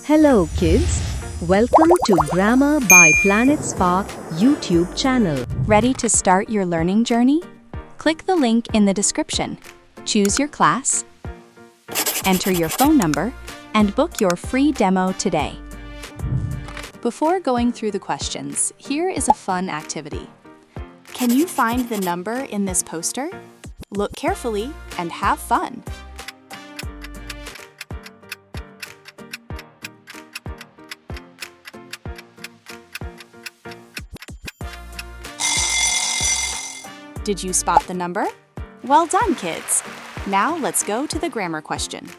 Hello kids, welcome to Grammar by Planet Spark YouTube channel. Ready to start your learning journey? Click the link in the description. Choose your class, enter your phone number, and book your free demo today. Before going through the questions, here is a fun activity. Can you find the number in this poster? Look carefully and have fun. Did you spot the number? Well done, kids! Now let's go to the grammar question.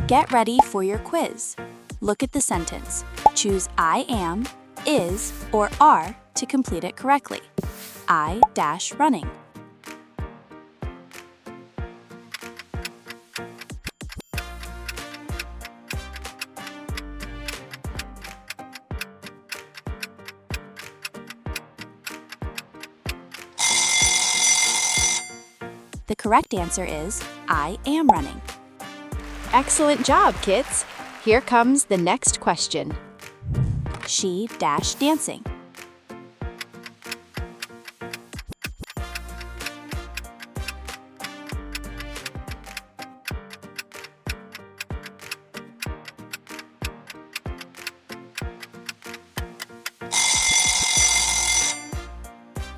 Get ready for your quiz. Look at the sentence. Choose I am, is, or are to complete it correctly. I-running. The correct answer is I am running. Excellent job, kids! Here comes the next question. She-dancing.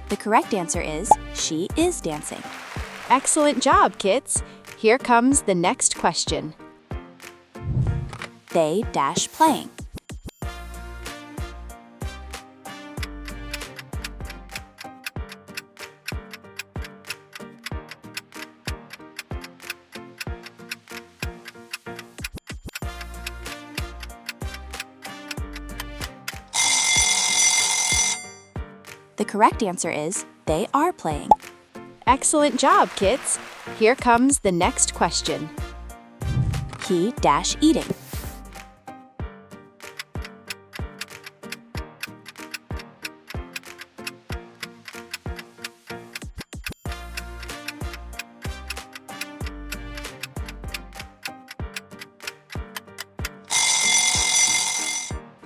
The correct answer is she is dancing. Excellent job, kids! Here comes the next question. They-playing. The correct answer is they are playing. Excellent job, kids! Here comes the next question. He-eating.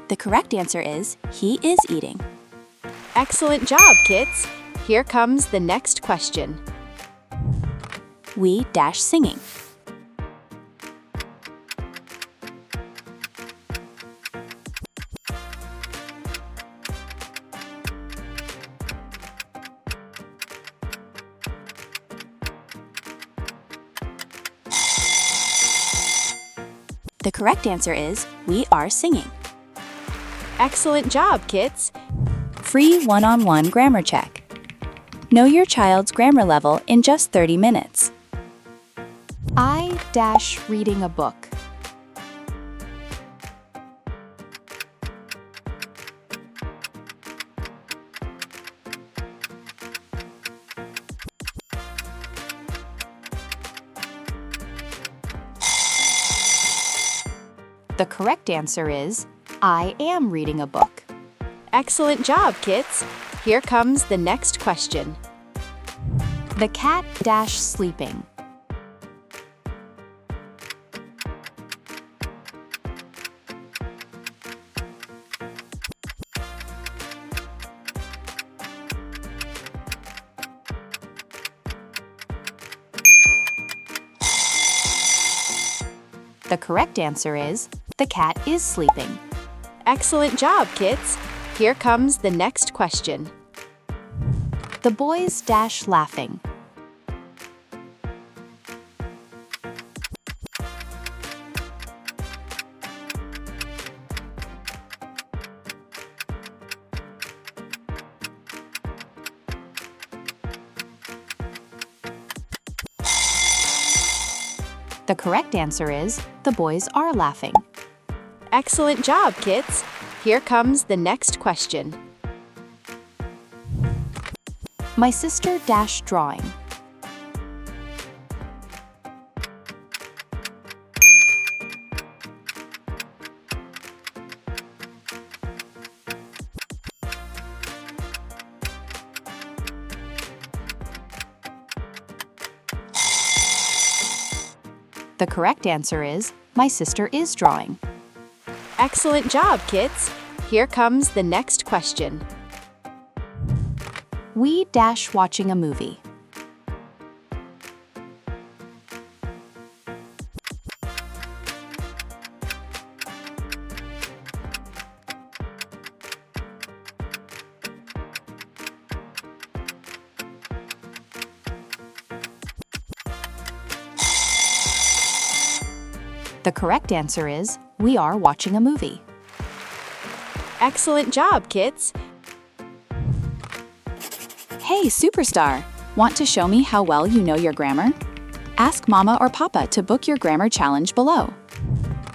The correct answer is he is eating. Excellent job, kids! Here comes the next question. We-singing. The correct answer is we are singing. Excellent job, kids! Free one-on-one grammar check. Know your child's grammar level in just 30 minutes. I-reading a book. The correct answer is I am reading a book. Excellent job, kids! Here comes the next question. The cat-sleeping. The correct answer is the cat is sleeping. Excellent job, kids! Here comes the next question. The boys-laughing. The correct answer is the boys are laughing. Excellent job, kids! Here comes the next question. My sister-drawing. The correct answer is my sister is drawing. Excellent job, kids! Here comes the next question. We dash watching a movie. The correct answer is, we are watching a movie. Excellent job, kids! Hey, superstar! Want to show me how well you know your grammar? Ask Mama or Papa to book your grammar challenge below.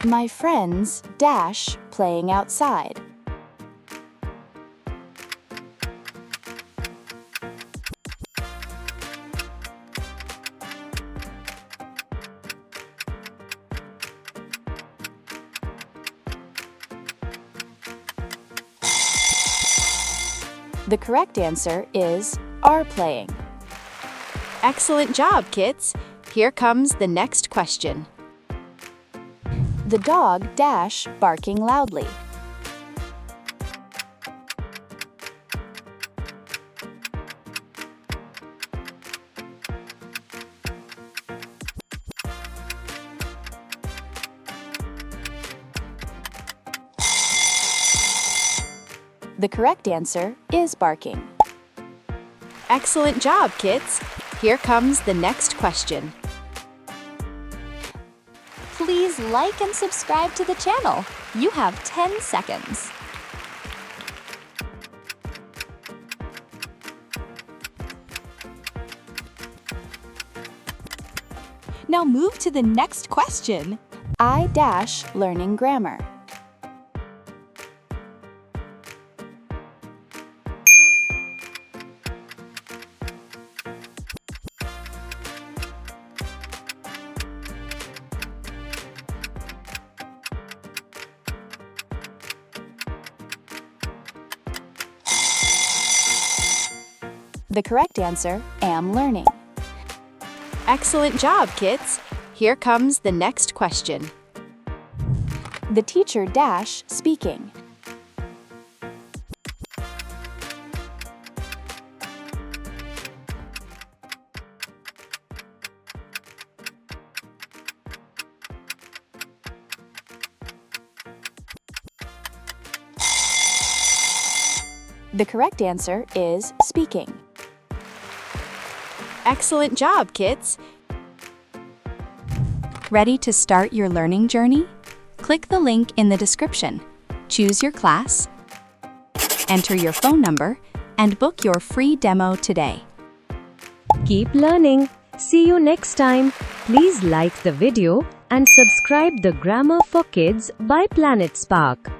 My friends dash playing outside. The correct answer is are playing. Excellent job, kids! Here comes the next question. The dog dash barking loudly. The correct answer is barking. Excellent job, kids! Here comes the next question. Please like and subscribe to the channel. You have 10 seconds. Now move to the next question. I dash learning grammar. The correct answer, am learning. Excellent job, kids! Here comes the next question. The teacher dash speaking. The correct answer is speaking. Excellent job, kids! Ready to start your learning journey? Click the link in the description. Choose your class, enter your phone number, and book your free demo today. Keep learning. See you next time. Please like the video and subscribe the Grammar for Kids by Planet Spark.